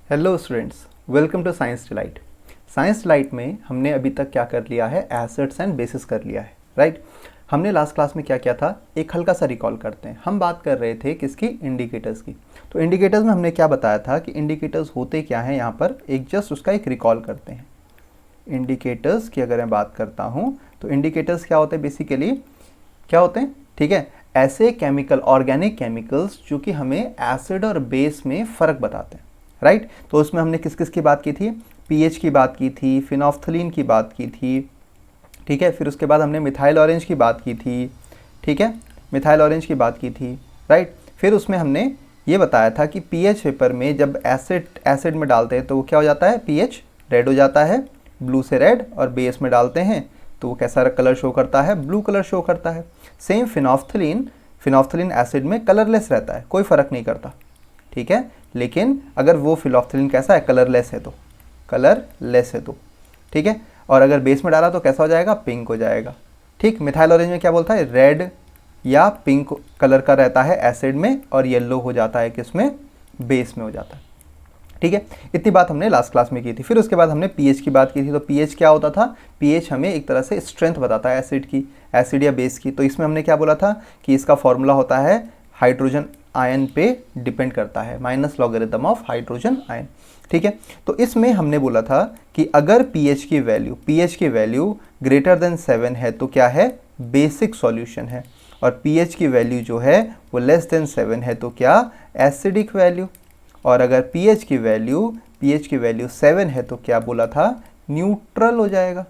Hello students, welcome to Science Delight. Science Delight में हमने अभी तक क्या कर लिया है, एसिड्स एंड बेसिस कर लिया है, राइट। हमने लास्ट क्लास में क्या किया था, एक हल्का सा रिकॉल करते हैं। हम बात कर रहे थे किसकी, इंडिकेटर्स की। तो इंडिकेटर्स में हमने क्या बताया था कि इंडिकेटर्स होते क्या हैं, यहाँ पर एक जस्ट उसका एक रिकॉल करते हैं। इंडिकेटर्स की अगर मैं बात करता हूँ तो इंडिकेटर्स क्या होते हैं, बेसिकली क्या होते हैं, ठीक है, ऐसे केमिकल, ऑर्गेनिक केमिकल्स जो कि हमें एसिड और बेस में फ़र्क बताते हैं, राइट। तो उसमें हमने किस किस की बात की थी, पीएच की बात की थी, फिनोल्फ्थलीन की बात की थी, ठीक है। फिर उसके बाद हमने मिथाइल ऑरेंज की बात की थी, ठीक है, मिथाइल ऑरेंज की बात की थी, राइट। फिर उसमें हमने ये बताया था कि पीएच पेपर में जब एसिड में डालते हैं तो वो क्या हो जाता है, पीएच रेड हो जाता है, ब्लू से रेड, और बेस में डालते हैं तो वो कैसा कलर शो करता है, ब्लू कलर शो करता है। सेम फिनोल्फ्थलीन एसिड में कलरलेस रहता है, कोई फ़र्क नहीं करता, ठीक है। लेकिन अगर वो फिनोल्फ्थलीन कैसा है, कलरलेस है तो ठीक है। और अगर बेस में डाला तो कैसा हो जाएगा, पिंक हो जाएगा, ठीक। मिथाइल ऑरेंज में क्या बोलता है, रेड या पिंक कलर का रहता है एसिड में, और येलो हो जाता है किसमें, बेस में हो जाता है, ठीक है। इतनी बात हमने लास्ट क्लास में की थी। फिर उसके बाद हमने पीएच की बात की थी। तो पीएच क्या होता था, पीएच हमें एक तरह से स्ट्रेंथ बताता है एसिड की, एसिड या बेस की। तो इसमें हमने क्या बोला था कि इसका फॉर्मूला होता है हाइड्रोजन आयन पे डिपेंड करता है, minus logarithm of hydrogen ion, ठीक है। तो इसमें हमने बोला था कि अगर पीएच की वैल्यू ग्रेटर देन 7 है तो क्या है, बेसिक सॉल्यूशन है, और पीएच की वैल्यू जो है वो लेस देन 7 है तो क्या, एसिडिक वैल्यू। और अगर pH की वैल्यू 7 है तो क्या बोला था, न्यूट्रल हो जाएगा।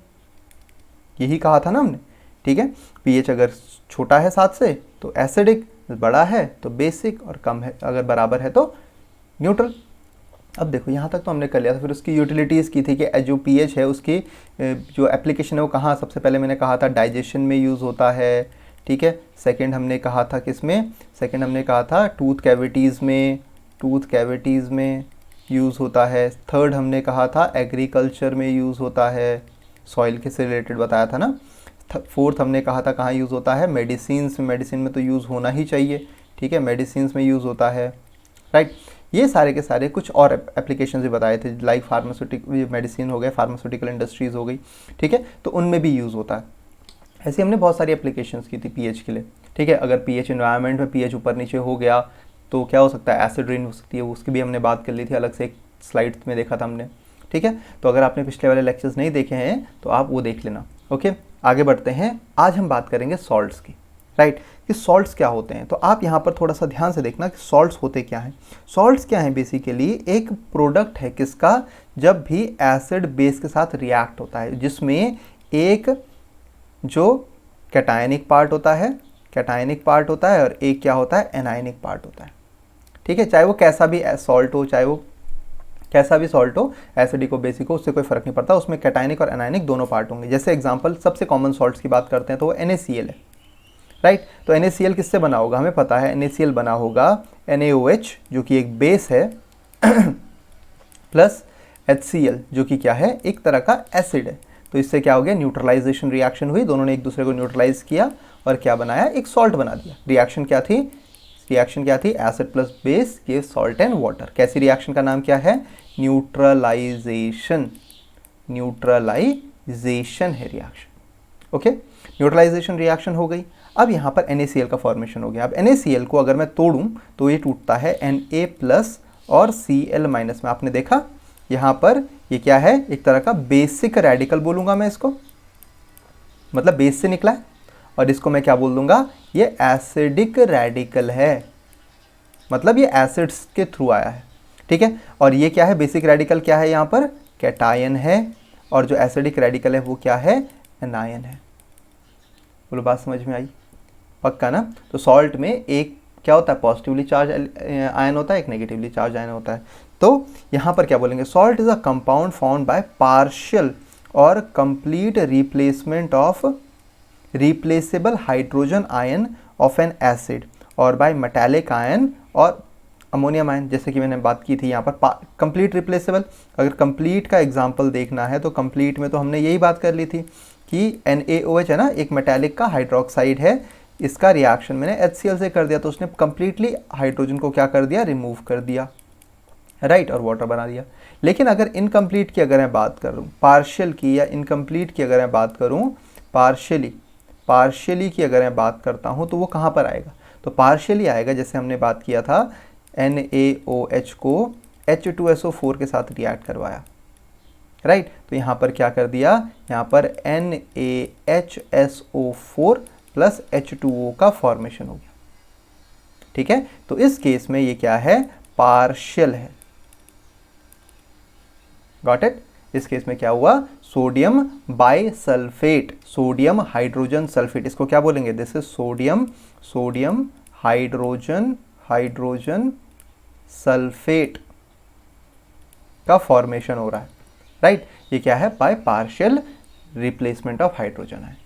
यही कहा था ना हमने, ठीक है। pH अगर छोटा है 7 से तो एसिडिक, बड़ा है तो बेसिक, और कम है अगर बराबर है तो न्यूट्रल। अब देखो यहाँ तक तो हमने कर लिया था। फिर उसकी यूटिलिटीज़ की थी कि जो pH है उसकी जो एप्लीकेशन है वो कहाँ, सबसे पहले मैंने कहा था डाइजेशन में यूज़ होता है, ठीक है। सेकेंड हमने कहा था किसमें, सेकेंड हमने कहा था टूथ कैविटीज़ में यूज़ होता है। थर्ड हमने कहा था एग्रीकल्चर में यूज़ होता है, सॉइल के से रिलेटेड बताया था ना। फोर्थ हमने कहा था कहाँ यूज़ होता है, मेडिसिन में तो यूज़ होना ही चाहिए, ठीक है, मेडिसिन में यूज़ होता है, राइट। ये सारे के सारे कुछ और एप्लीकेशन भी बताए थे, लाइक फार्मास्यूटिकल मेडिसिन हो गए, फार्मास्यूटिकल इंडस्ट्रीज़ हो गई, ठीक है, तो उनमें भी यूज़ होता है। ऐसे हमने बहुत सारी एप्लीकेशंस की थी पीएच के लिए, ठीक है। अगर पीएच एनवायरनमेंट में पीएच ऊपर नीचे हो गया तो क्या हो सकता है, एसिड रेन हो सकती है, उसकी भी हमने बात कर ली थी अलग से, एक स्लाइड में देखा था हमने, ठीक है। तो अगर आपने पिछले वाले लेक्चर्स नहीं देखे हैं तो आप वो देख लेना, ओके। आगे बढ़ते हैं, आज हम बात करेंगे सॉल्ट्स की, राइट, कि सॉल्ट्स क्या होते हैं। तो आप यहाँ पर थोड़ा सा ध्यान से देखना कि सॉल्ट्स होते क्या हैं। सॉल्ट्स क्या हैं, बेसिकली एक प्रोडक्ट है किसका, जब भी एसिड बेस के साथ रिएक्ट होता है, जिसमें एक जो कैटायनिक पार्ट होता है और एक क्या होता है, एनायनिक पार्ट होता है, ठीक है। चाहे वो कैसा भी सॉल्ट हो, एसिडिक हो, बेसिक हो, उससे कोई फर्क नहीं पड़ता, उसमें कैटायनिक और एनायनिक दोनों पार्ट होंगे। जैसे एग्जांपल सबसे कॉमन सॉल्ट्स की बात करते हैं तो वो NaCl है, राइट। तो NaCl किससे बना होगा, हमें पता है NaCl बना होगा NaOH जो कि एक बेस है प्लस HCl जो कि क्या है, एक तरह का एसिड है। तो इससे क्या हो गया, न्यूट्रलाइजेशन रिएक्शन हुई, दोनों ने एक दूसरे को न्यूट्रलाइज किया और क्या बनाया, एक सॉल्ट बना दिया। रिएक्शन क्या थी, acid plus base give salt and water. कैसी रिएक्शन का नाम क्या है, न्यूट्रलाइजेशन है रिएक्शन, ओके। न्यूट्रलाइजेशन रिएक्शन हो गई। अब यहाँ पर NaCl का फॉर्मेशन हो गया। अब NaCl को अगर मैं तोड़ूं तो ये टूटता है Na प्लस और Cl माइनस में। आपने देखा यहाँ पर ये क्या है, एक तरह का बेसिक रेडिकल बोलूँगा मैं इसको, मतलब बेस से निकला है, और इसको मैं क्या बोल दूंगा, ये एसिडिक रेडिकल है, मतलब ये एसिड्स के थ्रू आया है, ठीक है। और ये क्या है, बेसिक रेडिकल क्या है, यहाँ पर कैटायन है, और जो एसिडिक रेडिकल है वो क्या है, एनायन है। बोलो बात समझ में आई, पक्का ना। तो सॉल्ट में एक क्या होता है, पॉजिटिवली चार्ज आयन होता है, एक नेगेटिवली चार्ज आयन होता है। तो यहाँ पर क्या बोलेंगे, salt is a compound found by partial और complete replaceable hydrogen ion of an acid और बाय मेटालिक आयन और अमोनियम आयन। जैसे कि मैंने बात की थी यहाँ पर कंप्लीट रिप्लेसेबल। अगर कंप्लीट का एग्जांपल देखना है तो कंप्लीट में तो हमने यही बात कर ली थी कि NaOH है ना, एक मेटालिक का हाइड्रोक्साइड है, इसका रिएक्शन मैंने HCl से कर दिया तो उसने कंप्लीटली हाइड्रोजन को क्या कर दिया, रिमूव कर दिया, राइट, और वाटर बना दिया। लेकिन अगर इनकम्प्लीट की अगर मैं बात करूँ, पार्शियल की या इनकम्प्लीट की अगर मैं बात करूँ, पार्शियली की अगर मैं बात करता हूँ तो वो कहाँ पर आएगा? तो पार्शियली आएगा, जैसे हमने बात किया था NaOH को H2SO4 के साथ रिएक्ट करवाया, राइट। तो यहाँ पर क्या कर दिया, यहाँ पर NaHSO4 प्लस H2O का फॉर्मेशन हो गया, ठीक है। तो इस केस में ये क्या है, पार्शियल है, गॉट इट। इस केस में क्या हुआ, sodium bisulphate, sodium hydrogen sulphate, इसको क्या बोलेंगे, this is sodium hydrogen sulphate का फॉर्मेशन हो रहा है, राइट। ये क्या है, by partial replacement of hydrogen है,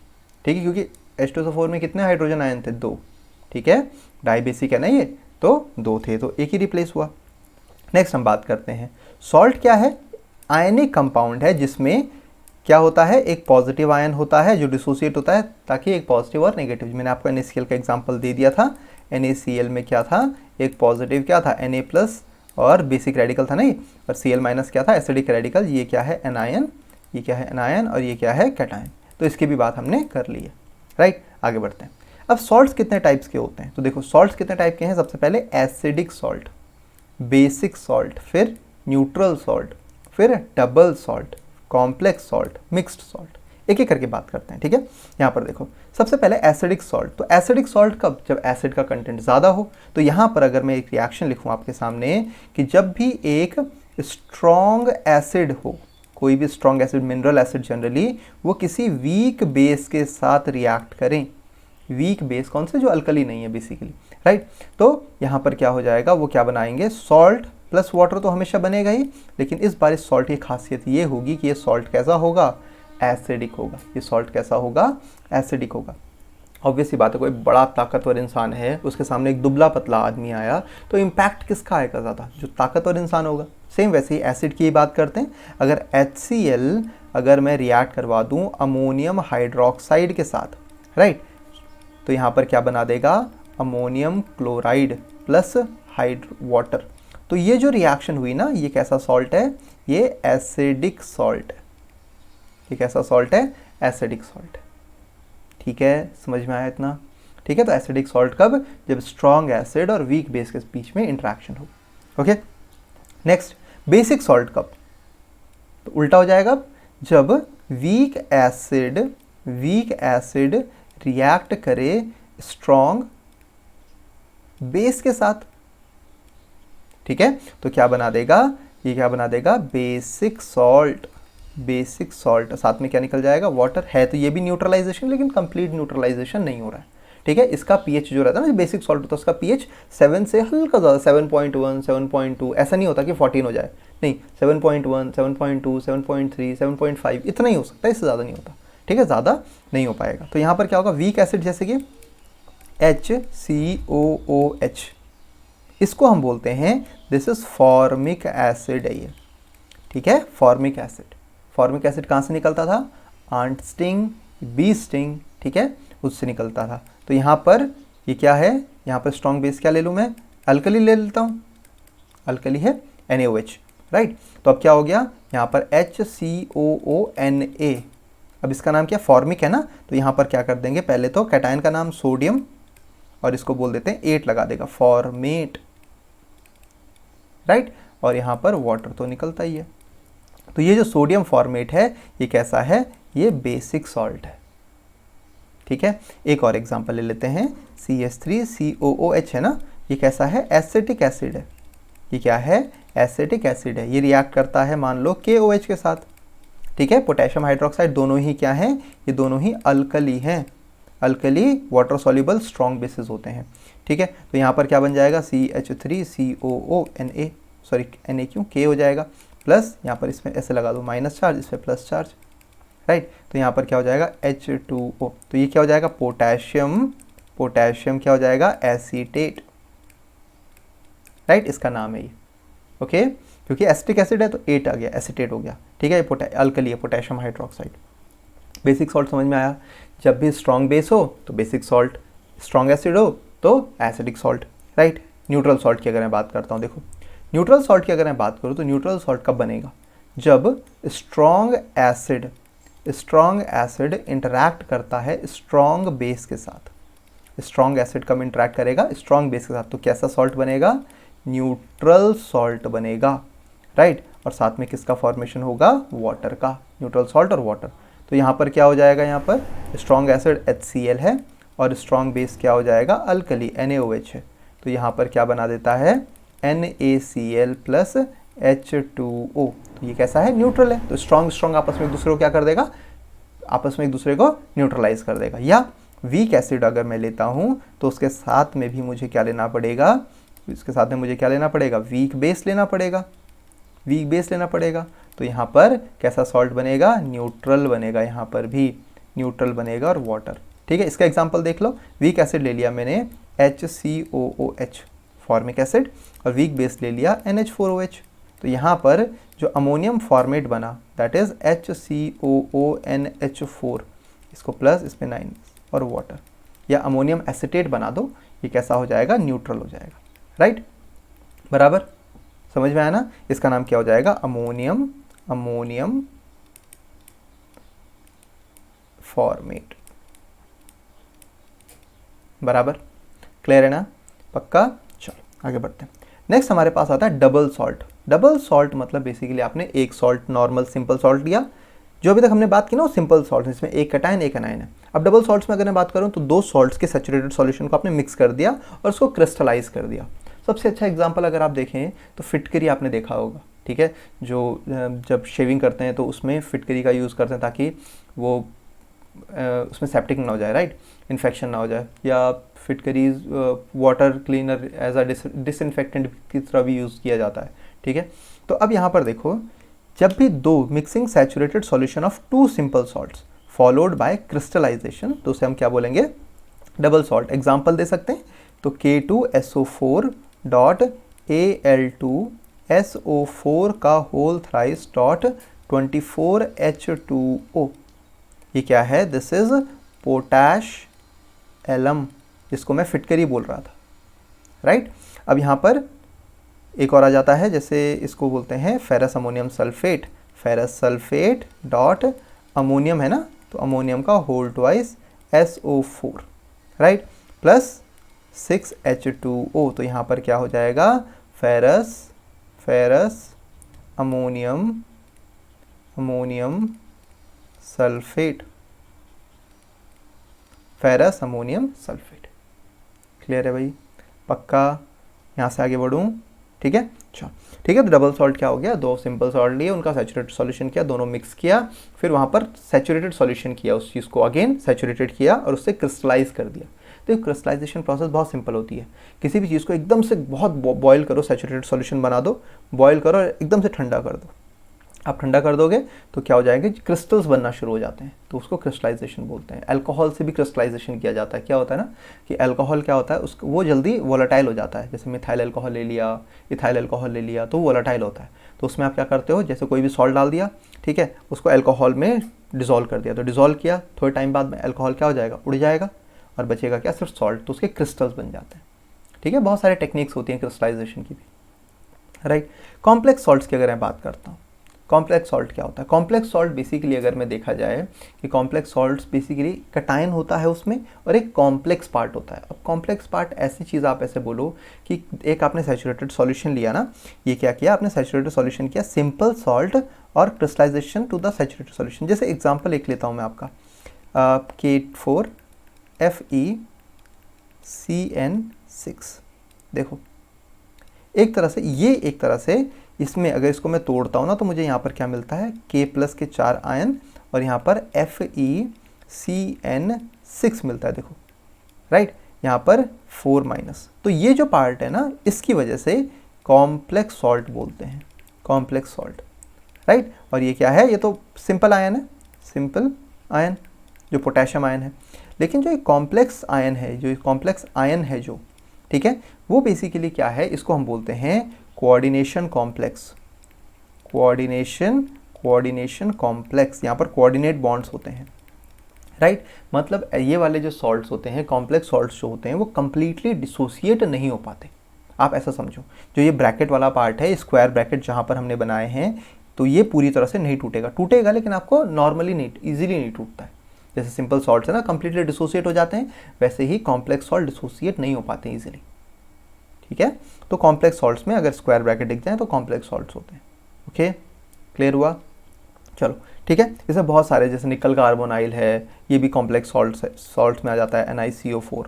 ठीक है, क्योंकि H2SO4 में कितने हाइड्रोजन आयन थे, 2, ठीक है, डाइबेसिक है ना ये, तो 2 थे, तो एक ही रिप्लेस हुआ। नेक्स्ट हम बात करते हैं, सॉल्ट क्या है, आयनिक कंपाउंड है जिसमें क्या होता है, एक पॉजिटिव आयन होता है जो डिसोसिएट होता है, ताकि एक पॉजिटिव और नेगेटिव, मैंने आपको NaCl का एग्जांपल दे दिया था। NaCl में क्या था, एक पॉजिटिव क्या था Na+ और बेसिक रेडिकल था नहीं, और Cl- क्या था, एसिडिक रेडिकल। ये क्या है, एनायन, ये क्या है एनायन, और ये क्या है कैटायन। तो इसकी भी बात हमने कर ली है, राइट। आगे बढ़ते हैं। अब सॉल्ट्स कितने टाइप्स के होते हैं, तो देखो सॉल्ट्स कितने टाइप के हैं, सबसे पहले एसिडिक सॉल्ट, बेसिक सॉल्ट, फिर न्यूट्रल सॉल्ट, फिर double salt, complex salt, mixed salt. एक एक करके बात करते हैं, ठीक है। यहाँ पर देखो सबसे पहले एसिडिक सॉल्ट। तो एसिडिक सॉल्ट कब, जब एसिड का कंटेंट ज़्यादा हो। तो यहाँ पर अगर मैं एक रिएक्शन लिखूँ आपके सामने कि जब भी एक स्ट्रॉन्ग एसिड हो, कोई भी strong acid, mineral acid generally, वो किसी वीक बेस के साथ रिएक्ट करें, वीक बेस कौन से, जो अल्कली नहीं है बेसिकली, राइट। तो यहाँ पर क्या हो जाएगा, वो क्या बनाएंगे, सॉल्ट प्लस वाटर तो हमेशा बनेगा ही, लेकिन इस बार इस सॉल्ट की खासियत ये होगी कि ये सॉल्ट कैसा होगा, एसिडिक होगा। ये सॉल्ट कैसा होगा, एसिडिक होगा। ऑब्वियसली बात है, कोई बड़ा ताकतवर इंसान है, उसके सामने एक दुबला पतला आदमी आया, तो इम्पैक्ट किसका आएगा ज़्यादा, जो ताकतवर इंसान होगा। सेम वैसे ही एसिड की बात करते हैं। अगर HCl अगर मैं रिएक्ट करवा दूँ अमोनियम हाइड्रोक्साइड के साथ, राइट, तो यहाँ पर क्या बना देगा, अमोनियम क्लोराइड प्लस वाटर। तो ये जो रिएक्शन हुई ना, ये कैसा सॉल्ट है, ये एसिडिक सॉल्ट है। ये कैसा सॉल्ट है, एसिडिक सॉल्ट, ठीक है, समझ में आया इतना, ठीक है। तो एसिडिक सॉल्ट कब, जब स्ट्रॉन्ग एसिड और वीक बेस के बीच में इंटरेक्शन हो, ओके। नेक्स्ट, बेसिक सॉल्ट कब, तो उल्टा हो जाएगा, जब वीक एसिड रिएक्ट करे स्ट्रॉन्ग बेस के साथ, ठीक है। तो क्या बना देगा, ये क्या बना देगा, बेसिक सॉल्ट। बेसिक सॉल्ट साथ में क्या निकल जाएगा, वाटर है। तो ये भी न्यूट्रलाइजेशन, लेकिन कंप्लीट न्यूट्रलाइजेशन नहीं हो रहा है, ठीक है। इसका पीएच जो रहता है ना, बेसिक सॉल्ट होता है, उसका पीएच 7 से हल्का ज़्यादा, 7.1, 7.2, ऐसा नहीं होता कि 14 हो जाए, नहीं, 7.1, 7.2, 7.3, 7.5 इतना ही हो सकता है, इससे ज़्यादा नहीं होता, ठीक है, ज़्यादा नहीं हो पाएगा। तो यहाँ पर क्या होगा, वीक एसिड जैसे कि HCOOH, इसको हम बोलते हैं, दिस इज फॉर्मिक एसिड है ये, ठीक है, फॉर्मिक एसिड। फॉर्मिक एसिड कहाँ से निकलता था, आंट स्टिंग, बी स्टिंग, ठीक है, उससे निकलता था। तो यहाँ पर ये क्या है, यहाँ पर स्ट्रॉन्ग बेस क्या ले लूँ मैं, अल्कली ले लेता हूँ, अल्कली है NaOH, राइट। तो अब क्या हो गया, यहाँ पर HCOONA, अब इसका नाम क्या, फॉर्मिक है ना, तो यहाँ पर क्या कर देंगे, पहले तो कैटायन का नाम सोडियम, और इसको बोल देते हैं 8 लगा देगा, फॉर्मेट, राइट। और यहाँ पर वाटर तो निकलता ही है। तो ये जो सोडियम फॉर्मेट है, ये कैसा है, ये बेसिक सॉल्ट है, ठीक है। एक और एग्जांपल ले लेते हैं, CH3COOH है ना, ये कैसा है, एसिटिक एसिड है। ये क्या है, एसिटिक एसिड है। ये रिएक्ट करता है मान लो KOH के साथ, ठीक है। पोटेशियम हाइड्रोक्साइड दोनों ही क्या हैं, ये दोनों ही अल्कली हैं, alkali water soluble strong bases होते हैं, ठीक है। तो यहाँ पर क्या बन जाएगा, CH3COONA, सॉरी Na क्यों, K हो जाएगा, प्लस यहाँ पर इसमें ऐसे लगा दो माइनस चार्ज, इसमें प्लस चार्ज, राइट। तो यहाँ पर क्या हो जाएगा, H2O, तो ये क्या हो जाएगा, पोटेशियम क्या हो जाएगा, एसीटेट, राइट, इसका नाम है ये, ओके। क्योंकि एसिटिक एसिड है तो 8 आ गया, एसीटेट हो गया, ठीक है। ये अल्कली है, पोटेशियम हाइड्रोक्साइड। बेसिक सॉल्ट समझ में आया, जब भी स्ट्रॉन्ग बेस हो तो बेसिक सॉल्ट, स्ट्रॉन्ग एसिड हो तो acidic salt, right. Neutral salt की अगर मैं बात करता हूँ, देखो न्यूट्रल सॉल्ट की अगर मैं बात करूँ तो न्यूट्रल सॉल्ट कब बनेगा, जब स्ट्रॉन्ग एसिड इंटरैक्ट करता है स्ट्रॉन्ग बेस के साथ। स्ट्रॉन्ग एसिड कब इंटरैक्ट करेगा, स्ट्रॉन्ग बेस के साथ, तो कैसा सॉल्ट बनेगा, न्यूट्रल सॉल्ट बनेगा, राइट। और साथ में किसका फॉर्मेशन होगा, वाटर का, न्यूट्रल सॉल्ट और वाटर। तो यहाँ पर क्या हो जाएगा, यहाँ पर स्ट्रॉन्ग एसिड HCl है और स्ट्रॉन्ग बेस क्या हो जाएगा, अल्कली NaOH है। तो यहाँ पर क्या बना देता है, NaCl प्लस H2O। तो ये कैसा है, न्यूट्रल है। तो स्ट्रॉन्ग आपस में एक दूसरे को क्या कर देगा, आपस में एक दूसरे को न्यूट्रलाइज कर देगा। या वीक एसिड अगर मैं लेता हूँ तो उसके साथ में भी मुझे क्या लेना पड़ेगा, इसके साथ में मुझे क्या लेना पड़ेगा, वीक बेस लेना पड़ेगा। तो यहाँ पर कैसा सॉल्ट बनेगा, न्यूट्रल बनेगा, यहाँ पर भी न्यूट्रल बनेगा और वाटर, ठीक है। इसका एग्जांपल देख लो, वीक एसिड ले लिया मैंने HCOOH फॉर्मिक एसिड और वीक बेस ले लिया NH4OH। तो यहाँ पर जो अमोनियम फॉर्मेट बना दैट इज HCOONH4, इसको प्लस इस पे 9 और वाटर, या अमोनियम एसिटेट बना दो, ये कैसा हो जाएगा, न्यूट्रल हो जाएगा, राइट। बराबर समझ में आया ना। इसका नाम क्या हो जाएगा, अमोनियम फॉर्मेट। बराबर क्लियर है ना, पक्का। चलो आगे बढ़ते हैं। नेक्स्ट हमारे पास आता है डबल सॉल्ट। डबल सॉल्ट मतलब बेसिकली आपने एक सॉल्ट नॉर्मल सिंपल सॉल्ट लिया, जो अभी तक हमने बात की ना वो सिंपल सॉल्ट, इसमें एक कटायन एक अनायन है। अब डबल सॉल्ट्स में अगर मैं बात करूं तो दो सॉल्ट्स के सैचुरेटेड सॉल्यूशन को आपने मिक्स कर दिया और उसको क्रिस्टलाइज कर दिया। सबसे अच्छा एग्जांपल अगर आप देखें तो फिटकरी आपने देखा होगा, ठीक है, जो जब शेविंग करते हैं तो उसमें फिटकरी का यूज़ करते हैं ताकि वो उसमें सेप्टिक ना हो जाए, राइट, इन्फेक्शन ना हो जाए। या फिटकरीज water cleaner as a disinfectant की तरह भी यूज़ किया जाता है, ठीक है। तो अब यहाँ पर देखो, जब भी दो mixing saturated solution of two simple salts followed by crystallization, तो उसे हम क्या बोलेंगे, डबल सॉल्ट। एग्जांपल दे सकते हैं तो K2SO4 डॉट Al2SO4 का होल थ्राइस डॉट 24H2O, ये क्या है, दिस इज पोटैश एलम, जिसको मैं फिटकरी बोल रहा था, राइट। अब यहाँ पर एक और आ जाता है, जैसे इसको बोलते हैं ferrous ammonium sulphate dot ammonium है ना, तो अमोनियम का whole twice SO4, right, plus 6H2O। तो यहाँ पर क्या हो जाएगा, ferrous ammonium sulphate, ferrous ammonium sulphate. Clear है भाई, पक्का। यहाँ से आगे बढ़ूँ, ठीक है, अच्छा ठीक है। तो डबल सॉल्ट क्या हो गया, दो सिंपल सॉल्ट लिए, उनका सैचुरेटेड सॉल्यूशन किया, दोनों मिक्स किया, फिर वहाँ पर सैचुरेटेड सॉल्यूशन किया, उस चीज़ को अगेन सैचुरेटेड किया और उससे क्रिस्टलाइज कर दिया। तो क्रिस्टलाइजेशन प्रोसेस बहुत सिंपल होती है। किसी भी चीज़ को एकदम से बहुत बॉयल करो, सैचुरेटेड सॉल्यूशन बना दो, बॉयल करो और एकदम से ठंडा कर दो। आप ठंडा कर दोगे तो क्या हो जाएगा, क्रिस्टल्स बनना शुरू हो जाते हैं, तो उसको क्रिस्टलाइजेशन बोलते हैं। अल्कोहल से भी क्रिस्टलाइजेशन किया जाता है। क्या होता है ना कि अल्कोहल क्या होता है, उसको वो जल्दी वोलेटाइल हो जाता है। जैसे मिथाइल अल्कोहल ले लिया, इथाइल अल्कोहल ले लिया, तो वोलेटाइल होता है। तो उसमें आप क्या करते हो, जैसे कोई भी सॉल्ट डाल दिया, ठीक है, उसको अल्कोहल में डिज़ोल्व कर दिया, तो डिज़ोल्व किया, थोड़े टाइम बाद में अल्कोहल क्या हो जाएगा, उड़ जाएगा और बचेगा क्या, सिर्फ सॉल्ट। तो उसके क्रिस्टल्स बन जाते हैं, ठीक है। बहुत सारे टेक्निक्स होती हैं क्रिस्टलाइजेशन की भी, राइट। कॉम्प्लेक्स सॉल्ट्स की अगर मैं बात करता हूँ, कॉम्प्लेक्स सॉल्ट क्या होता है, कॉम्प्लेक्स सॉल्ट बेसिकली अगर मैं देखा जाए कि कॉम्प्लेक्स सॉल्ट्स बेसिकली कटायन होता है उसमें और एक कॉम्प्लेक्स पार्ट होता है। अब कॉम्प्लेक्स पार्ट ऐसी चीज़, आप ऐसे बोलो कि एक आपने सैचुरेटेड सॉल्यूशन लिया ना, ये क्या किया आपने, सैचुरेटेड सॉल्यूशन किया, सिंपल सॉल्ट और crystallization to the saturated solution. जैसे एग्जाम्पल एक लेता हूँ मैं आपका, K4FeCN6, देखो एक तरह से ये, एक तरह से इसमें अगर इसको मैं तोड़ता हूँ ना तो मुझे यहाँ पर क्या मिलता है, K प्लस के 4 आयन और यहाँ पर FeCN6 मिलता है, देखो, राइट, यहाँ पर 4 माइनस। तो ये जो पार्ट है ना, इसकी वजह से कॉम्प्लेक्स सॉल्ट बोलते हैं, कॉम्प्लेक्स सॉल्ट, राइट। और ये क्या है, ये तो सिंपल आयन है, सिंपल आयन जो पोटेशियम आयन है। लेकिन जो कॉम्प्लेक्स आयन है, जो ठीक है, वो बेसिकली क्या है, इसको हम बोलते हैं कोऑर्डिनेशन कॉम्प्लेक्स। यहाँ पर कोऑर्डिनेट बॉन्ड्स होते हैं, राइट। मतलब ये वाले जो सॉल्ट्स होते हैं, कॉम्प्लेक्स सॉल्ट्स जो होते हैं, वो कंप्लीटली डिसोसिएट नहीं हो पाते। आप ऐसा समझो, जो ये ब्रैकेट वाला पार्ट है, स्क्वायर ब्रैकेट जहाँ पर हमने बनाए हैं, तो ये पूरी तरह से नहीं टूटेगा लेकिन आपको नॉर्मली नहीं, ईजिली नहीं टूटता है। जैसे सिंपल सॉल्ट्स है ना, कंप्लीटली डिसोसिएट हो जाते हैं, वैसे ही कॉम्प्लेक्स सॉल्ट डिसोसिएट नहीं हो पाते ईजिली। ठीक है, तो कॉम्प्लेक्स सॉल्ट्स में अगर स्क्वायर ब्रैकेट दिख जाए तो कॉम्प्लेक्स सॉल्ट्स होते हैं। ओके, क्लियर हुआ? चलो ठीक है, इसमें बहुत सारे, जैसे निकल कार्बोनाइल है, ये भी कॉम्प्लेक्स सॉल्ट्स में आ जाता है, NiCO4।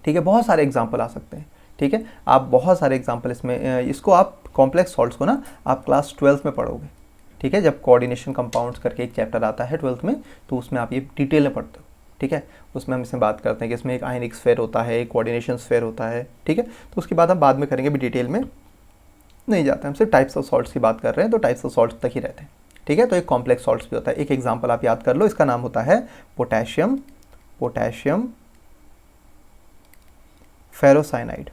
ठीक है, बहुत सारे एग्जाम्पल आ सकते हैं। ठीक है, आप बहुत सारे एग्जाम्पल इसमें, इसको आप कॉम्प्लेक्स सॉल्ट्स को ना आप क्लास 12th में पढ़ोगे। ठीक है, जब कोऑर्डिनेशन कंपाउंड्स करके एक चैप्टर आता है 12th में, तो उसमें आप ये डिटेल में पढ़ते हो। ठीक है, उसमें हम इसमें बात करते हैं कि इसमें एक आयनिक स्फीयर होता है, एक कोऑर्डिनेशन स्फीयर होता है। ठीक है, तो उसकी बात हम बाद में करेंगे, भी डिटेल में नहीं जाते, हम सिर्फ टाइप्स ऑफ सॉल्ट्स की बात कर रहे हैं, तो टाइप्स ऑफ सॉल्ट्स तक ही रहते हैं। ठीक है, तो एक कॉम्प्लेक्स सॉल्ट्स भी होता है। एक एग्जाम्पल आप याद कर लो, इसका नाम होता है पोटेशियम फेरोसाइनाइड।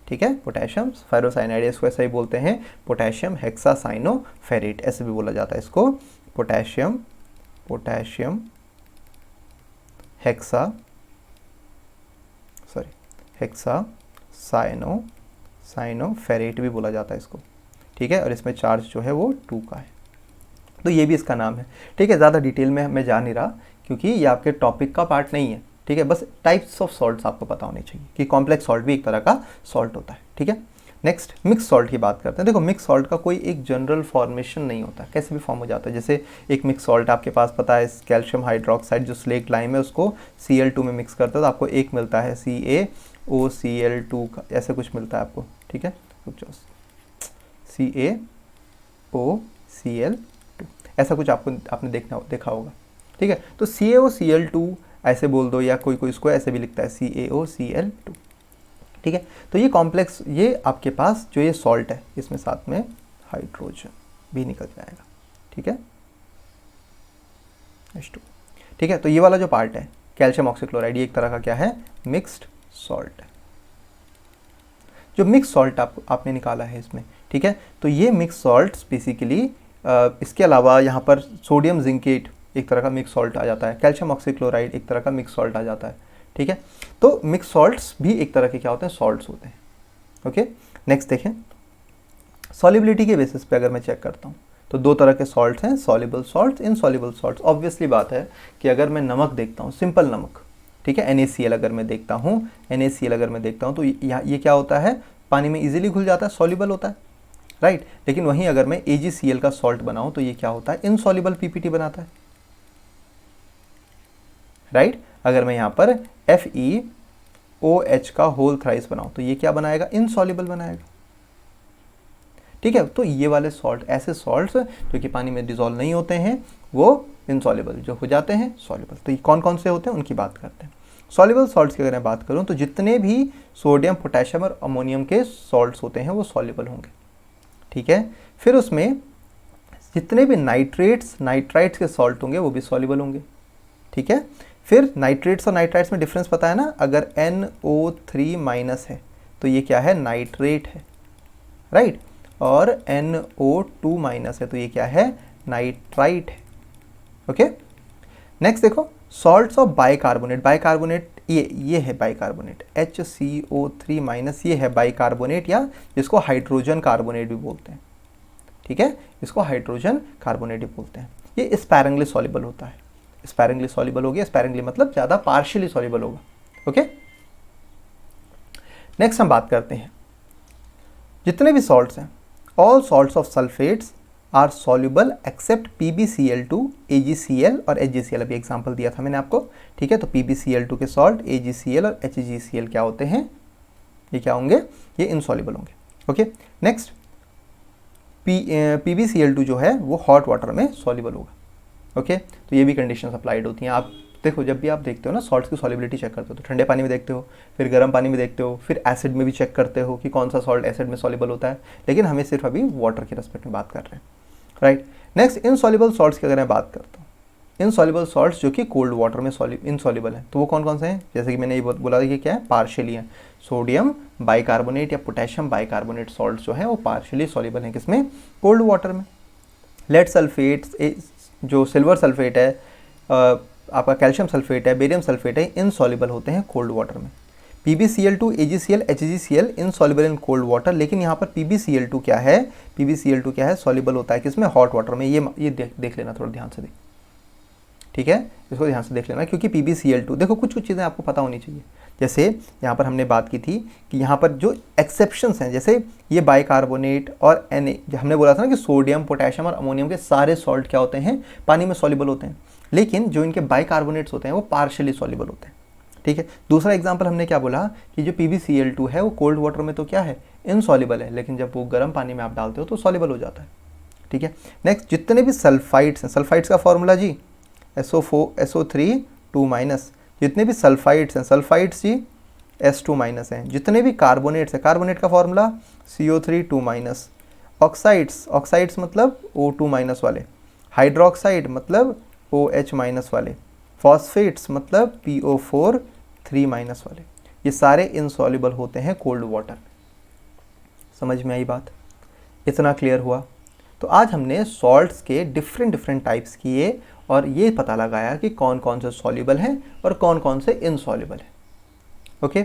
ठीक है, पोटेशियम फेरोसाइनाइड, इसको ऐसा ही बोलते हैं पोटेशियम हेक्सासाइनोफेरेट, ऐसे भी बोला जाता है इसको, पोटेशियम हेक्सासाइनोफेरेट भी बोला जाता है इसको। ठीक है, और इसमें चार्ज जो है वो 2 का है, तो ये भी इसका नाम है। ठीक है, ज़्यादा डिटेल में मैं जा नहीं रहा क्योंकि ये आपके टॉपिक का पार्ट नहीं है। ठीक है, बस टाइप्स ऑफ सॉल्ट्स आपको पता होने चाहिए कि कॉम्प्लेक्स सॉल्ट भी एक तरह का सॉल्ट होता है। ठीक है, नेक्स्ट मिक्स सॉल्ट की बात करते हैं। देखो, मिक्स सॉल्ट का कोई एक जनरल फॉर्मेशन नहीं होता, कैसे भी फॉर्म हो जाता है। जैसे एक मिक्स सॉल्ट आपके पास पता है, कैल्शियम हाइड्रोक्साइड जो स्लेट लाइम है उसको Cl2 में मिक्स करते हो तो आपको एक मिलता है CaOCl2 का, ऐसे कुछ मिलता है आपको। ठीक है, CaOCl2 ऐसा कुछ आपने देखा होगा। ठीक है, तो CaOCl2 ऐसे बोल दो, या कोई इसको ऐसे भी लिखता है CaOCl2। ठीक है, तो ये कॉम्प्लेक्स, ये आपके पास जो ये सॉल्ट है, इसमें साथ में हाइड्रोजन भी निकल जाएगा। ठीक है, H2। ठीक है, तो ये वाला जो पार्ट है कैल्शियम ऑक्सीक्लोराइड, ये एक तरह का क्या है, मिक्स्ड सॉल्ट है। जो मिक्स सॉल्ट आपने निकाला है इसमें, ठीक है, तो ये मिक्स सॉल्ट्स बेसिकली, इसके अलावा यहाँ पर सोडियम जिंकेट एक तरह का मिक्स सॉल्ट आ जाता है, कैल्शियम ऑक्सीक्लोराइड एक तरह का मिक्स सॉल्ट आ जाता है। ठीक है, तो मिक्स सॉल्ट्स भी एक तरह के क्या होते हैं, सॉल्ट्स होते हैं। ओके, नेक्स्ट देखें, सॉल्युबिलिटी के बेसिस पे अगर मैं चेक करता हूँ तो 2 तरह के सॉल्ट्स हैं, soluble salts, insoluble salts. Obviously बात है कि अगर मैं नमक देखता हूँ, सिंपल नमक, ठीक है, NaCl अगर मैं देखता हूँ, तो ये क्या होता है, पानी में इजीली घुल जाता है, सॉल्युबल होता है, राइट। लेकिन वहीं अगर मैं AgCl का सॉल्ट बनाऊँ तो ये क्या होता है, इनसॉल्युबल PPT बनाता है, राइट। अगर मैं यहाँ पर FeOH का होल थ्राइस बनाऊँ तो ये क्या बनाएगा, इनसॉल्युबल बनाएगा। ठीक है, तो ये वाले सॉल्ट, ऐसे सॉल्ट्स जो कि पानी में डिसॉल्व नहीं होते हैं, वो इनसॉल्युबल, जो हो जाते हैं सॉल्युबल। तो ये कौन कौन से होते हैं उनकी बात करते हैं। सॉल्युबल सॉल्ट्स की अगर मैं बात करूं तो जितने भी सोडियम, पोटेशियम और अमोनियम के सॉल्ट्स होते हैं वो सॉल्युबल होंगे। ठीक है, फिर उसमें जितने भी नाइट्राइट्स के सॉल्ट होंगे वो भी सॉल्युबल होंगे। ठीक है, फिर नाइट्रेट्स और नाइट्राइट्स में डिफरेंस पता है ना, अगर NO3- है तो ये क्या है, नाइट्रेट है, राइट, और NO2- है तो ये क्या है, नाइट्राइट है। ओके, नेक्स्ट देखो, सॉल्ट्स ऑफ बाइकार्बोनेट, ये है बाइकार्बोनेट, HCO3- ये है बाइकार्बोनेट, या जिसको हाइड्रोजन कार्बोनेट भी बोलते हैं। ठीक है, इसको हाइड्रोजन कार्बोनेट भी बोलते हैं। ये स्पैरेंगली सॉल्युबल होता है, स्पैरेंगली सॉल्युबल हो गया, स्पैरेंगली मतलब ज़्यादा पार्शियली सॉल्युबल होगा। ओके, नेक्स्ट हम बात करते हैं जितने भी सॉल्ट्स हैं, all salts of sulphates are soluble except PbCl2, AgCl और HgCl। अभी एग्जांपल दिया था मैंने आपको। ठीक है, तो PbCl2 के सॉल्ट, AgCl और HgCl क्या होते हैं, ये क्या होंगे, ये इनसॉल्युबल होंगे। ओके, नेक्स्ट PbCl2 जो है वो हॉट वाटर में सॉल्युबल होगा। ओके, तो ये भी कंडीशन अप्लाइड होती हैं। आप देखो, जब भी आप देखते हो ना सॉल्ट्स की सॉल्युबिलिटी चेक करते हो तो ठंडे पानी में देखते हो, फिर गर्म पानी में देखते हो, फिर एसिड में भी चेक करते हो कि कौन सा सॉल्ट एसिड में सॉल्युबल होता है। लेकिन हमें सिर्फ अभी वाटर के रेस्पेक्ट में बात कर रहे हैं, राइट। नेक्स्ट, इनसॉल्युबल सॉल्ट्स की अगर मैं बात करता हूँ, इनसॉल्युबल सॉल्ट्स जो कि कोल्ड वाटर में इनसॉल्युबल है, तो वो कौन कौन से हैं, जैसे कि मैंने ये बोला कि क्या है, पार्शियली है। सोडियम बाइकार्बोनेट या पोटेशियम बाइकार्बोनेट सॉल्ट्स जो है वो पार्शियली सॉल्युबल हैं, किसमें, कोल्ड वाटर में। लेड सल्फेट्स, जो सिल्वर सल्फेट है, आपका कैल्शियम सल्फेट है, बेरियम सल्फेट है, इनसॉल्युबल होते हैं कोल्ड वाटर में। PbCl2, AgCl, HgCl insoluble in cold water, लेकिन यहाँ पर PbCl2 क्या है, PbCl2 क्या है, सॉल्युबल होता है किसमें, हॉट वाटर में। ये देख लेना थोड़ा ध्यान से, देख, ठीक है, इसको ध्यान से देख लेना, क्योंकि PbCl2 देखो कुछ चीज़ें आपको पता होनी चाहिए। जैसे यहाँ पर हमने बात की थी कि यहाँ पर जो एक्सेप्शंस हैं, जैसे ये बाइकार्बोनेट और Na, हमने बोला था ना कि सोडियम, पोटेशियम और अमोनियम के सारे सॉल्ट क्या होते हैं, पानी में सॉल्युबल होते हैं, लेकिन जो इनके बाइकार्बोनेट्स होते हैं वो पार्शियली सॉल्युबल होते हैं, ठीक है। दूसरा एग्जाम्पल हमने क्या बोला कि जो PbCl2 है वो कोल्ड वाटर में तो क्या है, इनसॉल्युबल है, लेकिन जब वो गर्म पानी में आप डालते हो तो सॉल्युबल हो जाता है, ठीक है। नेक्स्ट, जितने भी सल्फाइड्स हैं, सल्फाइड्स का फॉर्मूला जी SO3 2-, जितने भी सल्फाइड्स हैं, सल्फाइड्स जी S2- हैं, जितने भी कार्बोनेट्स हैं, कार्बोनेट का फॉर्मूला CO3 2-, ऑक्साइड्स मतलब O2- वाले, हाइड्रोक्साइड मतलब OH- वाले, फॉस्फेट्स मतलब PO4 3- वाले, ये सारे इनसॉल्युबल होते हैं कोल्ड वाटर में। समझ में आई बात, इतना क्लियर हुआ। तो आज हमने सॉल्ट्स के डिफरेंट टाइप्स किए और ये पता लगाया कि कौन कौन से सॉल्युबल हैं और कौन कौन से इनसॉल्युबल हैं। ओके,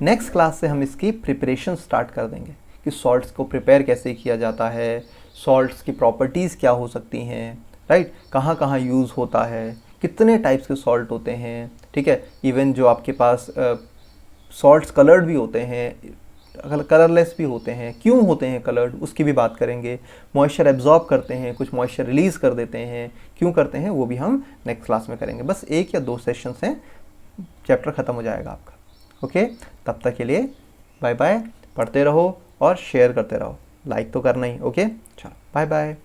नेक्स्ट क्लास से हम इसकी प्रिपरेशन स्टार्ट कर देंगे कि सॉल्ट्स को प्रिपेयर कैसे किया जाता है, सॉल्ट्स की प्रॉपर्टीज़ क्या हो सकती हैं, राइट, कहाँ कहाँ यूज़ होता है, कितने टाइप्स के सॉल्ट होते हैं, ठीक है। इवन जो आपके पास सॉल्ट्स कलर्ड भी होते हैं, कलरलेस भी होते हैं, क्यों होते हैं कलर्ड, उसकी भी बात करेंगे। मॉइस्चर एब्जॉर्ब करते हैं, कुछ मॉइस्चर रिलीज़ कर देते हैं, क्यों करते हैं, वो भी हम नेक्स्ट क्लास में करेंगे। बस 1 या 2 सेशन से चैप्टर ख़त्म हो जाएगा आपका। ओके, तब तक के लिए बाय बाय, पढ़ते रहो और शेयर करते रहो, लाइक तो करना ही। ओके, चलो बाय बाय।